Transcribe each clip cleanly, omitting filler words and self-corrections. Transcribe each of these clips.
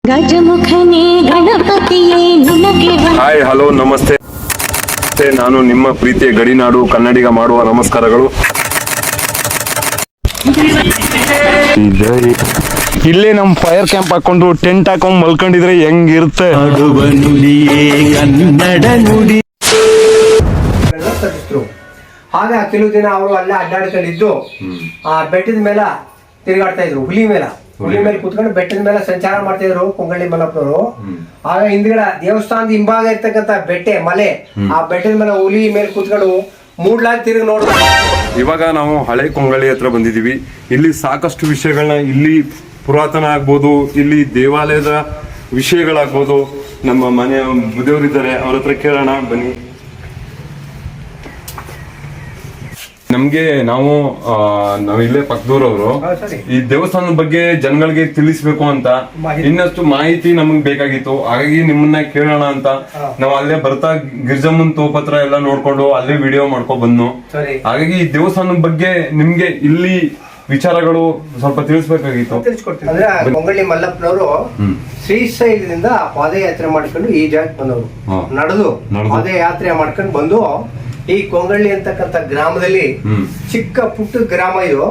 ಗಜಮುಖನೇ ಗಣಪತಿಯೇ ನಿನಗೆ hi hello ನಮಸ್ತೆ. ನಾನು ನಿಮ್ಮ ಪ್ರೀತಿಯ ಗಡಿನಾಡು ಕನ್ನಡಿಗ ಮಾಡುವ ನಮಸ್ಕಾರಗಳು. ಇಲ್ಲೇ ನಮ್ ಫೈರ್ ಕ್ಯಾಂಪ್ ಹಾಕೊಂಡು ಟೆಂಟ್ ಹಾಕೊಂಡ್ ಮಲ್ಕೊಂಡಿದ್ರೆ ಹೆಂಗಿರುತ್ತೆ. ಆಗ ಕೆಲವು ದಿನ ಅವರು ಅಲ್ಲೇ ಅಡ್ಡಾಡ್ಕೊಂಡಿದ್ದು ಆ ಬೆಟ್ಟದ ಮೇಲೆ ತಿರುಗಾಡ್ತಾ ಇದ್ರು. ಹುಲಿ ಮೇಲೆ ಕುತ್ಕೊಂಡು ಬೆಟ್ಟದ ಮೇಲೆ ಸಂಚಾರ ಮಾಡ್ತಾ ಇದ್ರು ಕೊಂಗಳ್ಳಿ ಮಲ್ಲಪ್ಪನವರು. ಆಗ ಹಿಂದ್ಗಡೆ ದೇವಸ್ಥಾನದ ಹಿಂಭಾಗ ಇರ್ತಕ್ಕಂತ ಮಲೆ ಆ ಬೆಟ್ಟದ ಮೇಲೆ ಹುಲಿ ಮೇಲೆ ಕುತ್ಕೊಂಡು ಮೂಡ್ಲಾಗಿ ತಿರುಗಿ ನೋಡ್ರು. ಇವಾಗ ನಾವು ಹಳೆ ಕೊಂಗಳಿ ಹತ್ರ ಬಂದಿದೀವಿ. ಇಲ್ಲಿ ಸಾಕಷ್ಟು ವಿಷಯಗಳನ್ನ, ಇಲ್ಲಿ ಪುರಾತನ ಆಗ್ಬೋದು, ಇಲ್ಲಿ ದೇವಾಲಯದ ವಿಷಯಗಳಾಗ್ಬೋದು. ನಮ್ಮ ಮನೆಯ ಮುದಿಯವರಿದ್ದಾರೆ, ಅವ್ರ ಹತ್ರ ಕೇಳೋಣ ಬನ್ನಿ. ನಮ್ಗೆ ನಾವು ಇಲ್ಲೇ ಪಕ್ಕದೂರವರು. ಈ ದೇವಸ್ಥಾನದ ಬಗ್ಗೆ ಜನಗಳಿಗೆ ತಿಳಿಸ್ಬೇಕು ಅಂತ ಇನ್ನಷ್ಟು ಮಾಹಿತಿ ನಮಗ್ ಬೇಕಾಗಿತ್ತು. ಹಾಗಾಗಿ ನಿಮ್ಮನ್ನ ಕೇಳೋಣ ಅಂತ ನಾವು ಅಲ್ಲೇ ಬರ್ತಾ ಗಿರ್ಜಮ್ಮನ್ ತೋಪತ್ರ ಎಲ್ಲ ನೋಡ್ಕೊಂಡು ಅಲ್ಲೇ ವಿಡಿಯೋ ಮಾಡ್ಕೊಂಡ್ ಬಂದ್ನು. ಹಾಗಾಗಿ ಈ ದೇವಸ್ಥಾನದ ಬಗ್ಗೆ ನಿಮ್ಗೆ ಇಲ್ಲಿ ವಿಚಾರಗಳು ಸ್ವಲ್ಪ ತಿಳಿಸ್ಬೇಕಾಗಿತ್ತು. ಅಂದ್ರೆ ಕೊಂಗಳ್ಳಿ ಮಲ್ಲಪ್ಪನವರು ಶ್ರೀಶೈಲದಿಂದ ಪಾದಯಾತ್ರೆ ಮಾಡ್ಕೊಂಡು ಈ ಜಾಗಕ್ಕೆ ಬಂದವರು. ನಡೆದು ಪಾದಯಾತ್ರೆ ಮಾಡ್ಕೊಂಡು ಬಂದು ಈ ಕೊಂಗಳ್ಳಿ ಅಂತಕ್ಕಂಥ ಗ್ರಾಮದಲ್ಲಿ, ಚಿಕ್ಕ ಪುಟ್ಟ ಗ್ರಾಮ ಇದು,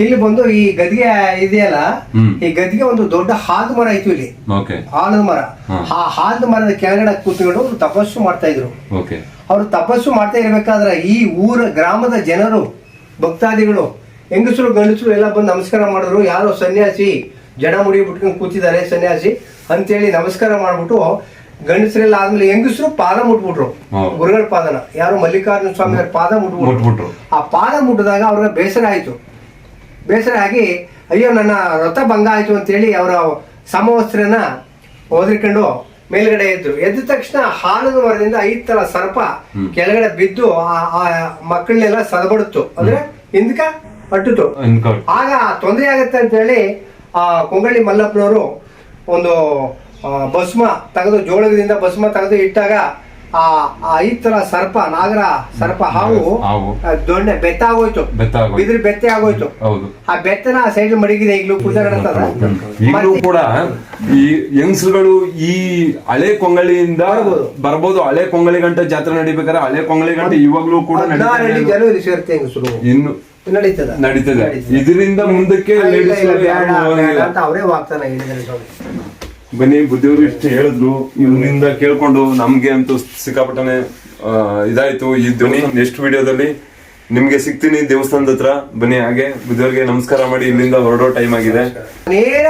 ಇಲ್ಲಿ ಬಂದು ಈ ಗದಿಗೆ ಇದೆಯಲ್ಲ, ಈ ಗದಿಗೆ ಒಂದು ದೊಡ್ಡ ಹಾಲು ಮರ ಇತ್ತು ಇಲ್ಲಿ. ಆಲದ ಮರ. ಆ ಹಾಲದ ಮರದ ಕೆಳಗಡೆ ಕೂತ್ಕೊಂಡು ಅವ್ರು ತಪಸ್ಸು ಮಾಡ್ತಾ ಇದ್ರು. ಅವ್ರು ತಪಸ್ಸು ಮಾಡ್ತಾ ಇರ್ಬೇಕಾದ್ರೆ ಈ ಗ್ರಾಮದ ಜನರು, ಭಕ್ತಾದಿಗಳು, ಹೆಂಗಸರು ಗಂಡಸರು ಎಲ್ಲ ಬಂದು ನಮಸ್ಕಾರ ಮಾಡಿದ್ರು. ಯಾರೋ ಸನ್ಯಾಸಿ ಜಡ ಮುಡಿ ಬಿಟ್ಕೊಂಡು ಕೂತಿದ್ದಾರೆ ಸನ್ಯಾಸಿ ಅಂತೇಳಿ ನಮಸ್ಕಾರ ಮಾಡ್ಬಿಟ್ಟು ಗಂಡಸರೆಲ್ಲ ಆದ್ಮೇಲೆ ಹೆಂಗಸರು ಪಾದ ಮುಟ್ಬಿಟ್ರು. ಗುರುಗಳ ಪಾದನ, ಯಾರು ಮಲ್ಲಿಕಾರ್ಜುನ ಸ್ವಾಮಿ ಅವ್ರ ಪಾದ ಮುಟ್ಬಿಟ್ರು. ಆ ಪಾದ ಮುಟ್ಟಿದಾಗ ಅವ್ರಿಗೆ ಬೇಸರ ಆಗಿ ಅಯ್ಯೋ ನನ್ನ ವ್ರತ ಭಂಗ ಆಯ್ತು ಅಂತೇಳಿ ಅವರ ಸಮವಸ್ತ್ರನ ಒದರಿಕೊಂಡು ಮೇಲ್ಗಡೆ ಎದ್ದ ತಕ್ಷಣ ಹಾಲದ ಮರದಿಂದ 5 ತರ ಸರ್ಪ ಕೆಳಗಡೆ ಬಿದ್ದು ಆ ಮಕ್ಕಳನ್ನೆಲ್ಲ ಸದಬಡುತ್ತು. ಅಂದ್ರೆ ಹಿಂದಕ ಅಟ್ಟಿತು. ಆಗ ತೊಂದರೆ ಆಗತ್ತೆ ಅಂತ ಹೇಳಿ ಆ ಕೊಂಗಳ್ಳಿ ಮಲ್ಲಪ್ಪನವರು ಒಂದು ಭಸ್ಮ ತೆಗೆದು, ಜೋಳದಿಂದ ಭಸ್ಮ ತೆಗೆದು ಇಟ್ಟಾಗ ಆ 5 ತರ ಸರ್ಪ, ನಾಗರ ಸರ್ಪ, ಹಾವು ದೊಣ್ಣೆ ಬೆತ್ತ ಆಗೋಯ್ತು, ಬಿದ್ರಿ ಬೆತ್ತೆ ಆಗೋಯ್ತು. ಆ ಬೆತ್ತನ ಸೈಡ್ ಮಡಗಿದೆ. ಈಗಲೂ ಪೂಜೆ ನಡೆಸ್ತದ. ಈಗಲೂ ಕೂಡ ಈ ಹೆಂಗಸುಗಳು ಈ ಹಳೆ ಕೊಂಗಳಿಯಿಂದ ಬರ್ಬೋದು. ಹಳೆ ಕೊಂಗಳಿ ಗಂಟೆ ಜಾತ್ರೆ ನಡಿಬೇಕಾದ್ರೆ ಹಳೆ ಕೊಂಗಳಿ ಗಂಟೆ ಇವಾಗ್ಲೂ ಕೂಡ ಜನವರಿ ಸೇರುತ್ತೆ ಹೆಂಗಸರು. ಇನ್ನು ನಡೀತದೆ. ಇದರಿಂದ ಮುಂದಕ್ಕೆ ಅವರೇ ವಾಗ್ತಾನ ಹೇಳಿದ್ದಾರೆ. ಬನ್ನಿ, ಬುದ್ಧಿಯವರು ಇಷ್ಟು ಹೇಳಿದ್ರು, ಇವರಿಂದ ಕೇಳ್ಕೊಂಡು ನಮ್ಗೆ ಅಂತೂ ಸಿಕ್ಕಾಪಟ್ಟನೆ ಇದಾಯ್ತು. ಈ ಧ್ವನಿ ನೆಕ್ಸ್ಟ್ ವಿಡಿಯೋದಲ್ಲಿ ನಿಮ್ಗೆ ಸಿಗ್ತೀನಿ ದೇವಸ್ಥಾನದ ಹತ್ರ. ಬನ್ನಿ, ಹಾಗೆ ಬುದ್ಧಿಯವ್ರಿಗೆ ನಮಸ್ಕಾರ ಮಾಡಿ ಇಲ್ಲಿಂದ ಹೊರಡೋ ಟೈಮ್ ಆಗಿದೆ. ನೇರ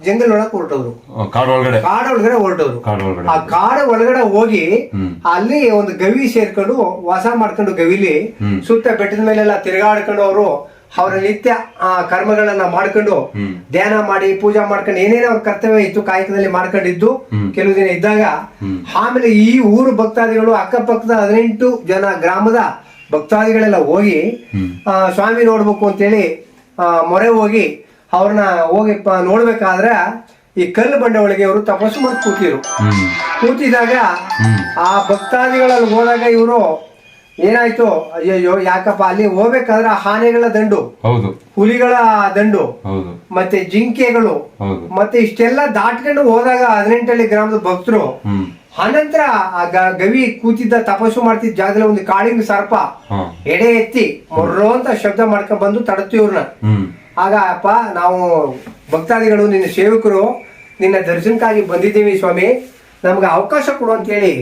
ಜಂಗಲ್ ಒಳಗೆ ಹೊರಟೋದ್ರು, ಕಾಡ ಒಳಗಡೆ ಹೊರಟೋದ್ರು. ಆ ಕಾಡ ಒಳಗಡೆ ಹೋಗಿ ಅಲ್ಲಿ ಒಂದು ಗವಿ ಸೇರ್ಕೊಂಡು ವಾಸ ಮಾಡ್ಕೊಂಡು, ಗವಿಲಿ ಸುತ್ತ ಬೆಟ್ಟದ ಮೇಲೆಲ್ಲ ತಿರುಗಾಡ್ಕೊಂಡು ಅವರ ನಿತ್ಯ ಕರ್ಮಗಳನ್ನ ಮಾಡ್ಕೊಂಡು, ಧ್ಯಾನ ಮಾಡಿ, ಪೂಜಾ ಮಾಡ್ಕೊಂಡು, ಏನೇನೋ ಅವ್ರ ಕರ್ತವ್ಯ ಇತ್ತು ಕಾಯಕದಲ್ಲಿ ಮಾಡ್ಕೊಂಡಿದ್ದು ಕೆಲವು ದಿನ ಇದ್ದಾಗ. ಆಮೇಲೆ ಈ ಊರು ಭಕ್ತಾದಿಗಳು, ಅಕ್ಕಪಕ್ಕದ 18 ಜನ ಗ್ರಾಮದ ಭಕ್ತಾದಿಗಳೆಲ್ಲ ಹೋಗಿ ಸ್ವಾಮಿ ನೋಡ್ಬೇಕು ಅಂತೇಳಿ ಮೊರೆ ಹೋಗಿ ಅವ್ರನ್ನ ಹೋಗಿ ನೋಡ್ಬೇಕಾದ್ರೆ ಈ ಕಲ್ಲು ಬಂಡೆ ಒಳಗೆ ಅವರು ತಪಸ್ಸು ಮಾಡಿ ಕೂತಿದಾಗ ಆ ಭಕ್ತಾದಿಗಳಲ್ಲಿ ಹೋದಾಗ ಇವರು ಏನಾಯ್ತು, ಅಯ್ಯಯ್ಯೋ ಯಾಕಪ್ಪ, ಅಲ್ಲಿ ಹೋಗ್ಬೇಕಾದ್ರೆ ಆನೆಗಳ ದಂಡು, ಹುಲಿಗಳ ದಂಡು, ಮತ್ತೆ ಜಿಂಕೆಗಳು, ಮತ್ತೆ ಇಷ್ಟೆಲ್ಲ ದಾಟ್ಕೊಂಡು ಹೋದಾಗ 18 ಗ್ರಾಮದ ಭಕ್ತರು ಅನಂತರ ಆ ಗವಿ ಕೂತಿದ್ದ ತಪಸ್ಸು ಮಾಡ್ತಿದ್ದ ಜಾಗದಲ್ಲಿ ಒಂದು ಕಾಳಿಂಗ ಸರ್ಪ ಎಡೆ ಎತ್ತಿ ಮೊರ್ರೋ ಅಂತ ಶಬ್ದ ಮಾಡ್ಕೊಂಡ್ ಬಂದು ತಡತ್ತು ಇವ್ರನ್ನ. ಆಗ ಅಪ್ಪ, ನಾವು ಭಕ್ತಾದಿಗಳು, ನಿನ್ನ ಸೇವಕರು, ನಿನ್ನ ದರ್ಶನಕ್ಕಾಗಿ ಬಂದಿದ್ದೀವಿ ಸ್ವಾಮಿ, ನಮ್ಗೆ ಅವಕಾಶ ಕೊಡು ಅಂತ ಹೇಳಿ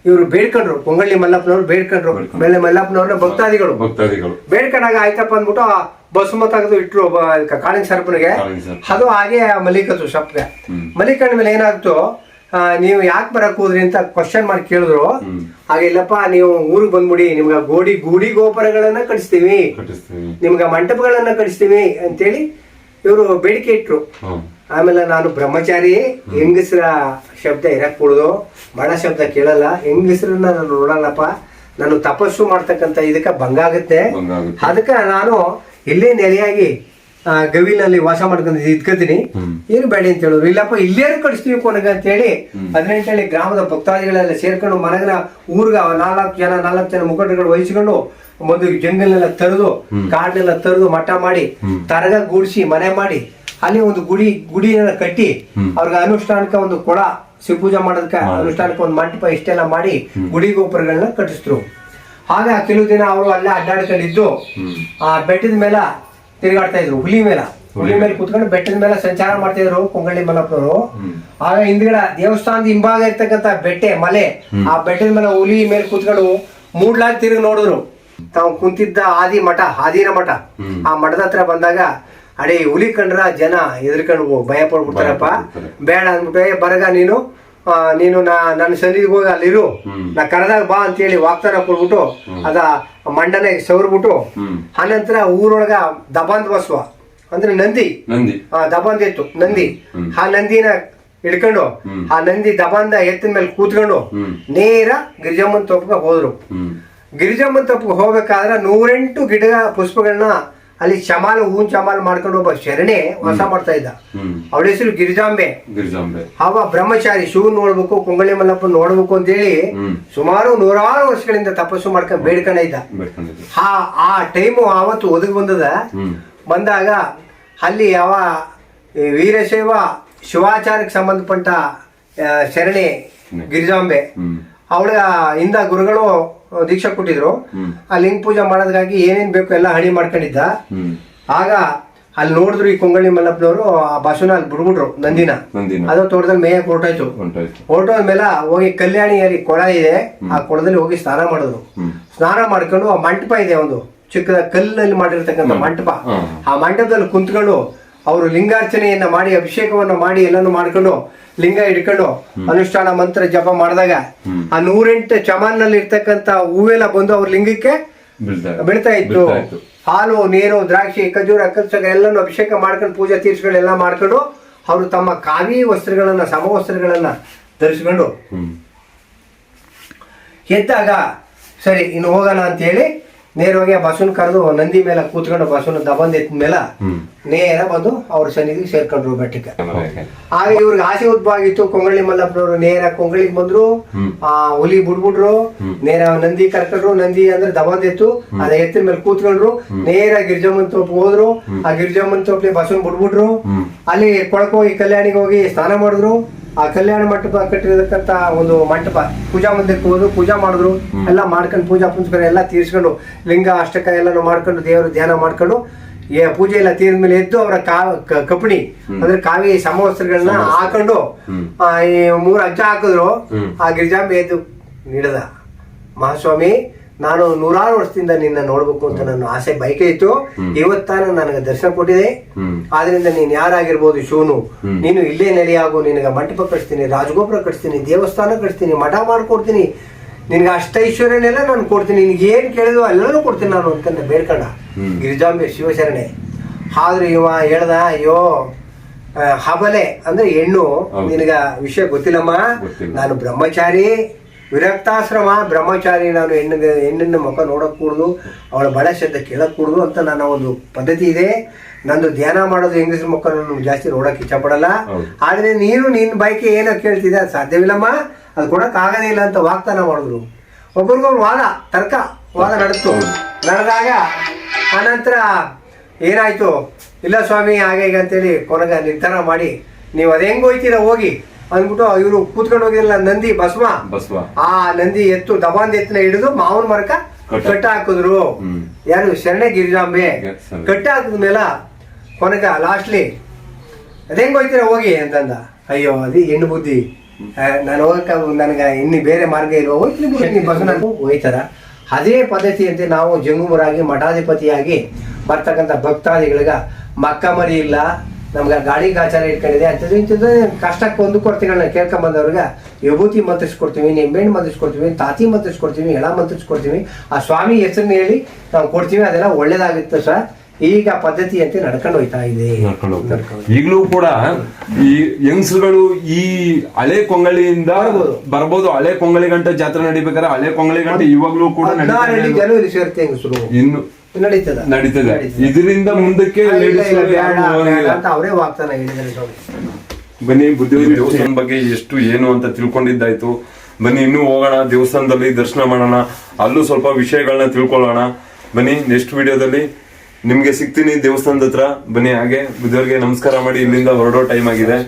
ಇವರು ಬೇಡ್ಕೊಂಡ್ರು. ಕೊಂಗಳ್ಳಿ ಮಲ್ಲಪ್ಪನವ್ರು ಬೇಡ್ಕೊಂಡ್ರು. ಮೇಲೆ ಮಲ್ಲಪ್ಪನವ್ರನ್ನ ಭಕ್ತಾದಿಗಳು ಬೇಡ್ಕೊಂಡಾಗ ಆಯ್ತಪ್ಪ ಅಂದ್ಬಿಟ್ಟು ಆ ಭಸ್ಮ ತೆಗೆದು ಇಟ್ರು ಕಾಳಿಂಗ ಸರ್ಪನಿಗೆ. ಅದು ಹಾಗೆ ಮಲ್ಲಿಕತ್ತು ಸಪ್ಗೆ ಮಲ್ಲಿಕಂಡ ಮೇಲೆ ಏನಾಗ್ತು, ನೀವು ಯಾಕೆ ಬರಕ್ ಹೋದ್ರಿ ಅಂತ ಕ್ವಶನ್ ಮಾಡಿ ಕೇಳಿದ್ರು. ಹಾಗೆ ಇಲ್ಲಪ್ಪ, ನೀವು ಊರಿಗೆ ಬಂದ್ಬಿಡಿ, ನಿಮ್ಗ ಗೂಡಿ ಗೋಪುರಗಳನ್ನ ಕಟ್ಟಿಸ್ತೀವಿ, ನಿಮ್ಗ ಮಂಟಪಗಳನ್ನ ಕಟ್ಟಿಸ್ತೀವಿ ಅಂತೇಳಿ ಇವರು ಬೇಡಿಕೆ ಇಟ್ರು. ಆಮೇಲೆ ನಾನು ಬ್ರಹ್ಮಚಾರಿ, ಹೆಂಗಸರ ಶಬ್ದ ಇರಕ್ ಕೂಡುದು, ಬಡ ಶಬ್ದ ಕೇಳಲ್ಲ, ಹೆಂಗಸರನ್ನ ನಾನು ನೋಡಲ್ಲಪ್ಪ, ನಾನು ತಪಸ್ಸು ಮಾಡ್ತಕ್ಕಂಥ ಇದಕ್ಕೆ ಭಂಗ ಆಗುತ್ತೆ, ಅದಕ್ಕೆ ನಾನು ಇಲ್ಲೇ ನೆಲೆಯಾಗಿ ಗವಿನಲ್ಲಿ ವಾಸ ಮಾಡ್ಕೊಂಡು ಇದ್ಕತೀನಿ, ಏನು ಬೇಡ ಅಂತ ಹೇಳಿದ್ರು. ಇಲ್ಲಪ್ಪ, ಇಲ್ಲೇ ಕಳಿಸ್ತೀವಿ ಕೊನೆಗೆ ಅಂತ ಹೇಳಿ 18 ಗ್ರಾಮದ ಭಕ್ತಾದಿಗಳೆಲ್ಲ ಸೇರ್ಕೊಂಡು ಮನಗನ ಊರ್ಗ 4 ಜನ ಮುಖಂಡಗಳು ವಹಿಸ್ಕೊಂಡು ಒಂದು ಜಂಗಲ್ನೆಲ್ಲ ತರದು, ಕಾಡನ್ನೆಲ್ಲ ತರದು, ಮಠ ಮಾಡಿ, ತರಗ ಗೂಡಿಸಿ, ಮನೆ ಮಾಡಿ, ಅಲ್ಲಿ ಒಂದು ಗುಡಿಯನ್ನ ಕಟ್ಟಿ ಅವ್ರಿಗೆ ಅನುಷ್ಠಾನಕ್ಕೆ ಒಂದು ಕೊಳ ಶಿವಪೂಜೆ ಮಾಡೋದಕ್ಕೆ ಅನುಷ್ಠಾನಕ್ಕೆ ಒಂದು ಮಂಟಪ ಇಷ್ಟೆಲ್ಲ ಮಾಡಿ ಗುಡಿ ಗೋಪುರಗಳನ್ನ ಕಟ್ಟಿಸಿದ್ರು. ಆಗ ಕೆಲವು ದಿನ ಅವರು ಅಲ್ಲೇ ಅಡ್ಡಾಡ್ಕೊಂಡಿದ್ದು ಆ ಬೆಟ್ಟದ ಮೇಲೆ ತಿರುಗಾಡ್ತಾ ಇದ್ರು. ಹುಲಿ ಮೇಲೆ ಕುತ್ಕೊಂಡು ಬೆಟ್ಟದ ಮೇಲೆ ಸಂಚಾರ ಮಾಡ್ತಾ ಇದ್ರು ಕೊಂಗಳ್ಳಿ ಮಲ್ಲಪ್ಪನವರು. ಆಗ ಹಿಂದ್ಗಡೆ ದೇವಸ್ಥಾನದ ಹಿಂಭಾಗ ಇರ್ತಕ್ಕಂತ ಮಲೆ ಆ ಬೆಟ್ಟದ ಮೇಲೆ ಹುಲಿ ಮೇಲೆ ಕುತ್ಕೊಂಡು ಮೂಡ್ಲಾಗಿ ತಿರುಗಿ ನೋಡಿದ್ರು. ತಾವು ಕುಂತಿದ್ದ ಆದಿನ ಮಠ ಆ ಮಠದ ಹತ್ರ ಬಂದಾಗ ಅಡೇ ಹುಲಿ ಕಂಡ್ರ ಜನ ಎದ್ರಕೊಂಡು ಭಯ ಪಡ್ಬಿಡ್ತಾರಪ್ಪ, ಬೇಡ ಅಂದ್ಬಿಟ್ಟೆ ಬರಗ ನೀನು ನನ್ನ ಸನ್ನಿಧಿಗೆ ಹೋಗಿ ಅಲ್ಲಿರು, ನಾ ಕರೆದಾಗ ಬಾ ಅಂತೇಳಿ ವಾಗ್ದಾನ ಕೊಡ್ಬಿಟ್ಟು ಅದ ಮಂಡನೆ ಸವರ್ಬಿಟ್ಟು ಆನಂತರ ಊರೊಳಗ ದಬಾಂದ್ ಬಸವ ಅಂದ್ರೆ ನಂದಿ ದಬಾಂದ್ ಇತ್ತು ನಂದಿ. ಆ ನಂದಿನ ಹಿಡ್ಕೊಂಡು ಆ ನಂದಿ ದಬಾಂದ ಎತ್ತಿನ ಮೇಲೆ ಕೂತ್ಕೊಂಡು ನೇರ ಗಿರಿಜಮ್ಮನ್ ತೋಪಕ್ಕೆ ಹೋದ್ರು. ಗಿರಿಜಮ್ಮನ್ ತೋಪಕ್ಕೆ ಹೋಗ್ಬೇಕಾದ್ರೆ 108 ಗಿಡ ಪುಷ್ಪಗಳನ್ನ ಅಲ್ಲಿ ಹೂವಿನ ಚಮಾಲ್ ಮಾಡ್ಕೊಂಡು ಒಬ್ಬ ಶರಣೆ ವಾಸ ಮಾಡ್ತಾ ಇದ್ದ. ಅವಳ ಹೆಸರು ಗಿರಿಜಾಂಬೆ. ಅವ ಬ್ರಹ್ಮಚಾರಿ, ಶಿವನ್ ನೋಡ್ಬೇಕು, ಕೊಂಗಳಿ ಮಲ್ಲಪ್ಪ ನೋಡ್ಬೇಕು ಅಂತೇಳಿ ಸುಮಾರು 100 ವರ್ಷಗಳಿಂದ ತಪಸ್ಸು ಮಾಡ್ಕೊಂಡು ಬೇಡ್ಕೊಂಡ ಇದ್ದ. ಆ ಟೈಮು ಆವತ್ತು ಒದಗಿ ಬಂದಾಗ ಅಲ್ಲಿ ವೀರಶೈವ ಶಿವಾಚಾರಕ್ಕೆ ಸಂಬಂಧಪಟ್ಟ ಶರಣೆ ಗಿರಿಜಾಂಬೆ ಅವಳ ಇಂದ ಗುರುಗಳು ದೀಕ್ಷಾ ಕೊಟ್ಟಿದ್ರು. ಆ ಲಿಂಗ ಪೂಜೆ ಮಾಡೋದಕ್ಕಾಗಿ ಏನೇನ್ ಬೇಕು ಎಲ್ಲ ಹಣಿ ಮಾಡ್ಕೊಂಡಿದ್ದ. ಆಗ ಅಲ್ಲಿ ನೋಡಿದ್ರು ಈ ಕೊಂಗಳಿ ಮಲ್ಲಪ್ಪನವರು ಆ ಬಸವನ ಅಲ್ಲಿ ಬಿಡ್ಬಿಟ್ರು ನಂದಿನ. ಅದು ತೋಟದಲ್ಲಿ ಮೇಯಕ್ಕೆ ಹೊರಟೋದ್ಮೇಲೆ ಹೋಗಿ ಕಲ್ಯಾಣಿಯಲ್ಲಿ ಕೊಳ ಇದೆ, ಆ ಕೊಳದಲ್ಲಿ ಹೋಗಿ ಸ್ನಾನ ಮಾಡಿದ್ರು. ಸ್ನಾನ ಮಾಡ್ಕೊಂಡು ಆ ಮಂಟಪ ಇದೆ, ಒಂದು ಚಿಕ್ಕದ ಕಲ್ಲಿನಲ್ಲಿ ಮಾಡಿರ್ತಕ್ಕಂಥ ಮಂಟಪ. ಆ ಮಂಟಪದಲ್ಲಿ ಕುಂತ್ಕೊಂಡು ಅವರು ಲಿಂಗಾರ್ಚನೆಯನ್ನ ಮಾಡಿ ಅಭಿಷೇಕವನ್ನು ಮಾಡಿ ಎಲ್ಲಾನು ಮಾಡ್ಕೊಂಡು ಲಿಂಗ ಹಿಡ್ಕೊಂಡು ಅನುಷ್ಠಾನ ಮಂತ್ರ ಜಪ ಮಾಡಿದಾಗ ಆ 108 ಚಮಾನ್ನಲ್ಲಿ ಇರ್ತಕ್ಕಂತ ಹೂವೆಲ್ಲ ಬಂದು ಅವ್ರ ಲಿಂಗಕ್ಕೆ ಬೀಳ್ತಾ ಇತ್ತು. ಹಾಲು, ನೀರು, ದ್ರಾಕ್ಷಿ, ಖಜೂರ, ಅಕ್ಕಲ್ಸಗ ಎಲ್ಲಾನು ಅಭಿಷೇಕ ಮಾಡ್ಕೊಂಡು ಪೂಜಾ ತೀರ್ಸ್ಗಳೆಲ್ಲ ಮಾಡ್ಕೊಂಡು ಅವರು ತಮ್ಮ ಕಾವಿ ವಸ್ತ್ರಗಳನ್ನ ಸಮವಸ್ತ್ರಗಳನ್ನ ಧರಿಸ್ಕೊಂಡು ಎದ್ದಾಗ ಸರಿ ಇನ್ನು ಹೋಗೋಣ ಅಂತ ಹೇಳಿ ನೇರವಾಗಿ ಆ ಬಸವನ್ ಕರೆದು ನಂದಿ ಮೇಲೆ ಕೂತ್ಕೊಂಡು ಬಸವನ ದಬಂದ್ ಎತ್ತ ಮೇಲೆ ನೇರ ಬಂದು ಅವ್ರ ಸನ್ನಿಧಿಗೆ ಸೇರ್ಕೊಂಡ್ರು ಬೆಟ್ಟಕ್ಕೆ. ಆಗ ಇವ್ರಿಗೆ ಆಸೆ ಉದ್ಭವ ಆಗಿತ್ತು. ಕೊಂಗಳ್ಳಿ ಮಲ್ಲಪ್ಪನವರು ನೇರ ಕೊಂಗಳಿಗೆ ಬಂದ್ರು, ಆ ಹುಲಿ ಬಿಡ್ಬಿಟ್ರು, ನೇರ ನಂದಿ ಕರ್ಕೊಂಡ್ರು. ನಂದಿ ಅಂದ್ರೆ ದಬಂದ್ ಎತ್ತು, ಅದ ಎತ್ತಿನ ಮೇಲೆ ಕೂತ್ಕೊಂಡ್ರು, ನೇರ ಗಿರಿಜಮ್ಮನ್ ತೋಪ್ ಹೋದ್ರು. ಆ ಗಿರಿಜಮ್ಮನ್ ತೋಪ್ಲಿ ಬಸವನ್ ಬಿಡ್ಬಿಟ್ರು. ಅಲ್ಲಿ ಕೊಳಕ್ ಹೋಗಿ ಕಲ್ಯಾಣಿಗೆ ಹೋಗಿ ಸ್ನಾನ ಮಾಡಿದ್ರು. ಆ ಕಲ್ಯಾಣ ಮಂಟಪ ಕಟ್ಟಿರತಕ್ಕಂತ ಒಂದು ಮಂಟಪ ಪೂಜಾ ಮಂದಿರಕ್ಕೆ ಹೋದ್ರು, ಪೂಜಾ ಮಾಡಿದ್ರು. ಎಲ್ಲ ಮಾಡ್ಕೊಂಡು ಪೂಜಾ ಪುಂಸ್ಕರ ಎಲ್ಲ ತೀರ್ಸ್ಕೊಂಡು ಲಿಂಗ ಅಷ್ಟಕ ಎಲ್ಲಾನು ಮಾಡ್ಕೊಂಡು ದೇವರು ಧ್ಯಾನ ಮಾಡ್ಕೊಂಡು ಪೂಜೆ ಎಲ್ಲ ತೀರಿದ ಮೇಲೆ ಎದ್ದು ಅವರ ಕಪಣಿ ಅಂದ್ರೆ ಕಾವಿ ಸಮವಸ್ತ್ರಗಳನ್ನ ಹಾಕೊಂಡು ಈ 3 ಅಜ್ಜ ಹಾಕಿದ್ರು. ಆ ಗಿರಿಜಾಂಬೆ ಎದ್ದು ನೀಡದ, ಮಹಾಸ್ವಾಮಿ ನಾನು 100 ವರ್ಷದಿಂದ ನಿನ್ನ ನೋಡ್ಬೇಕು ಅಂತ ನನ್ನ ಆಸೆ ಬಯಕೆ ಇತ್ತು. ಇವತ್ತಾನು ನನಗೆ ದರ್ಶನ ಕೊಟ್ಟಿದೆ. ಆದ್ರಿಂದ ನೀನ್ ಯಾರಾಗಿರ್ಬೋದು ಶಿವನು, ನೀನು ಇಲ್ಲೇ ನೆಲೆಯಾಗು. ನಿನಗೆ ಮಂಟಪ ಕಟ್ಸ್ತೀನಿ, ರಾಜಗೋಪುರ ಕಟ್ಸ್ತೀನಿ, ದೇವಸ್ಥಾನ ಕಟ್ಸ್ತೀನಿ, ಮಠ ಮಾಡ್ಕೊಡ್ತೀನಿ, ನಿನ್ಗೆ ಅಷ್ಟೈಶ್ವರ್ಯನೆಲ್ಲ ನಾನು ಕೊಡ್ತೀನಿ, ನಿನ್ಗೆ ಏನ್ ಕೇಳಿದ್ವು ಎಲ್ಲರೂ ಕೊಡ್ತೀನಿ ನಾನು ಅಂತ ಬೇಡ್ಕೊಂಡ ಗಿರಿಜಾಂಬೆ ಶಿವಶರಣೆ. ಆದ್ರೆ ಇವ ಹೇಳ್ದ, ಅಯ್ಯೋ ಹಬಲೆ ಅಂದ್ರೆ ಹೆಣ್ಣು, ನಿನಗ ವಿಷಯ ಗೊತ್ತಿಲ್ಲಮ್ಮ, ನಾನು ಬ್ರಹ್ಮಚಾರಿ, ವಿರಕ್ತಾಶ್ರಮ ಬ್ರಹ್ಮಚಾರಿ, ನಾನು ಹೆಣ್ಣಿನ ಮುಖ ನೋಡಕ್ ಕೂಡುದು, ಅವಳ ಬಳ ಶಬ್ದ ಕೇಳಕ್ ಕೂಡುದು ಅಂತ ನನ್ನ ಒಂದು ಪದ್ಧತಿ ಇದೆ. ನಂದು ಧ್ಯಾನ ಮಾಡೋದು ಹೆಂಗಸ್ರ ಮುಖ ನಾನು ಜಾಸ್ತಿ ನೋಡಕ್ ಇಷ್ಟ ಪಡಲ್ಲ. ಆದ್ರೆ ನೀನು ನಿನ್ನ ಬೈಕೆ ಏನೋ ಕೇಳ್ತಿದ್ದೆ, ಅದು ಸಾಧ್ಯವಿಲ್ಲಮ್ಮ, ಅದು ಕೊಡಕ್ ಆಗದೇ ಇಲ್ಲ ಅಂತ ವಾಗ್ದಾನ ಮಾಡಿದ್ರು. ಒಬ್ಬರಿಗೊಬ್ರು ವಾದ ನಡೆದಾಗ ಆನಂತರ ಏನಾಯ್ತು, ಇಲ್ಲ ಸ್ವಾಮಿ ಹಾಗೆ ಈಗ ಅಂತೇಳಿ ಕೊನೆಗೆ ನಿರ್ಧಾರ ಮಾಡಿ ನೀವು ಅದ ಹೆಂಗ್ ಹೋಯ್ತೀರ ಹೋಗಿ ಅಂದ್ಬಿಟ್ಟು ಇವರು ಕೂತ್ಕೊಂಡು ಹೋಗಿರಲ್ಲ ನಂದಿ ಭಸ್ಮ, ಆ ನಂದಿ ಎತ್ತು ದಬಾಂದ್ ಎತ್ತನ ಹಿಡಿದು ಮಾವನ ಮರಕ ಕಟ್ಟ ಹಾಕಿದ್ರು. ಯಾರು ಶರಣೆ ಗಿರಿಜಾಂಬೆ ಕಟ್ಟ ಹಾಕಿದ್ಮೇಲೆ ಕೊನೆಗ ಲಾಸ್ಟ್ಲಿ ಅದೇಂಗ್ ಹೋಯ್ತೀರ ಹೋಗಿ ಅಂತಂದ. ಅಯ್ಯೋ ಅದೇ ಹೆಣ್ಣು ಬುದ್ಧಿ, ನಾನು ಹೋಗಕ್ಕ ನನಗೆ ಇನ್ನು ಬೇರೆ ಮಾರ್ಗ ಇಲ್ವ, ಹೋಯ್ತೀನಿ ಬಸ್ನ ಹೋಯ್ತಾರ. ಅದೇ ಪದ್ಧತಿಯಂತೆ ನಾವು ಜಂಗುಮರಾಗಿ ಮಠಾಧಿಪತಿಯಾಗಿ ಬರ್ತಕ್ಕಂಥ ಭಕ್ತಾದಿಗಳಿಗ ಮಕ್ಕ ಮರಿ ಇಲ್ಲ, ನಮ್ಗೆ ಗಾಡಿ ಗಾಚಾರ ಇಟ್ಕೊಂಡಿದೆ ಅಂತದ್ದು ಇಂಥದ್ದು ಕಷ್ಟಕ್ಕೆ ಒಂದು ಕೊಡ್ತೀಗಳನ್ನ ಕೇಳ್ಕೊಂಡ್ ಬಂದವ್ರಿಗೆ ವಿಭೂತಿ ಮಂತ್ರಿಸ್ಕೊಡ್ತೀವಿ, ನಿಂಬೆಹಣ್ಣು ಮಂತ್ರಿಸ್ಕೊಡ್ತೀವಿ, ತಾತಿ ಮಂತ್ರಿಸ್ಕೊಡ್ತೀವಿ, ಎಳ ಮಂತ್ರಿಸ್ಕೊಡ್ತೀವಿ, ಆ ಸ್ವಾಮಿ ಹೆಸರನ್ನ ಹೇಳಿ ನಾವು ಕೊಡ್ತೀವಿ. ಅದೆಲ್ಲ ಒಳ್ಳೇದಾಗಿತ್ತು ಸರ್. ಈಗ ಪದ್ಧತಿಯಂತೆ ನಡ್ಕೊಂಡು ಹೋಯ್ತಾ ಇದೆ. ಈಗಲೂ ಕೂಡ ಈ ಯಂಗ್ಸ್ಗಳು ಈ ಹಳೆ ಕೊಂಗಳಿಯಿಂದ ಬರ್ಬೋದು. ಹಳೆ ಕೊಂಗಳಿ ಗಂಟೆ ಜಾತ್ರೆ ನಡಿಬೇಕಾದ್ರೆ ಹಳೆ ಕೊಂಗಳಿ ಗಂಟೆ ಇವಾಗ್ಲೂ ಕೂಡ ಜನವರಿ ಸೇರುತ್ತೆ ಹೆಂಗಸರು ಇನ್ನು ನಡೀತದೆ. ಇದರಿಂದ ಮುಂದಕ್ಕೆ ಅವರೇ ವಾಗ್ದಾನ ಹೇಳಿದ್ದಾರೆ. ಬನ್ನಿ, ಬುದ್ಧಿವರಿ ದೇವಸ್ಥಾನ ಬಗ್ಗೆ ಎಷ್ಟು ಏನು ಅಂತ ತಿಳ್ಕೊಂಡಿದ್ದಾಯ್ತು. ಬನ್ನಿ ಇನ್ನೂ ಹೋಗೋಣ, ದೇವಸ್ಥಾನದಲ್ಲಿ ದರ್ಶನ ಮಾಡೋಣ, ಅಲ್ಲೂ ಸ್ವಲ್ಪ ವಿಷಯಗಳನ್ನ ತಿಳ್ಕೊಳ್ಳೋಣ. ಬನ್ನಿ ನೆಕ್ಸ್ಟ್ ವಿಡಿಯೋದಲ್ಲಿ ನಿಮ್ಗೆ ಸಿಗ್ತೀನಿ ದೇವಸ್ಥಾನದ ಹತ್ರ ಬನ್ನಿ. ಹಾಗೆ ಬುದ್ಧಿಯವ್ರಿಗೆ ನಮಸ್ಕಾರ ಮಾಡಿ ಇಲ್ಲಿಂದ ಹೊರಡೋ ಟೈಮ್ ಆಗಿದೆ.